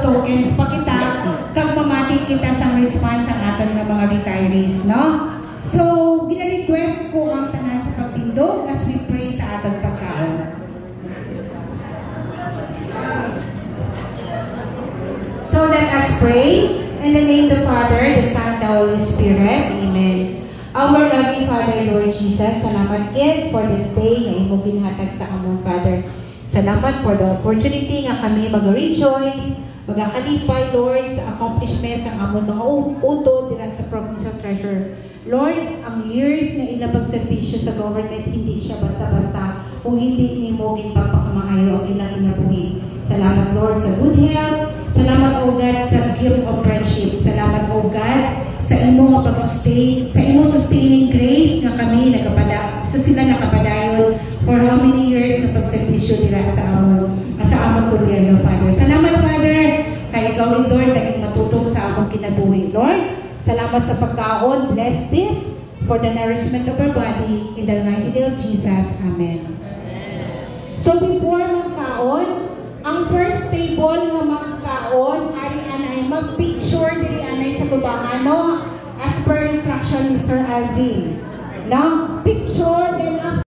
tokens pa kita kag mamati kita sa response ang aton nga mga retirees, no? So, gina-request ko ang tanan sa pagpindog as we pray sa aton pagkaon. So let us pray. In the name of the Father, the Son, the Holy Spirit. Amen. Our loving Father, Lord Jesus, salamat kid for this day na imo ginhatag sa amon, Father. Salamat for the opportunity nga kami mag-rejoice, mag-akalipay, Lord, sa accomplishments ang amon mga utod dira sa Provincial Treasurer. Lord, ang years na ilabag servisyo sa government, hindi siya basta-basta kung hindi nimo ginpagpakamaayo ang ilang inabuhi. Salamat, Lord, sa good health. Salamat, O God, sa gift of friendship. Salamat, O God, sa imo nga pag-sustain, sa imo sustaining grace nga kami sa sila nakapadayon for how many years na pagservisyo nila sa amon gobyerno, Father. Salamat, Father, kay ikaw, Lord, naging matutong sa among kinabuhi. Lord, salamat sa pagkaon. Bless this for the nourishment of our body. In the mighty name of Jesus. Amen. So before magkaon, ang first table nga magkaon ay anay mag-picture diri anay sa tubangan, no? As per instruction ni Sir Alvin. No?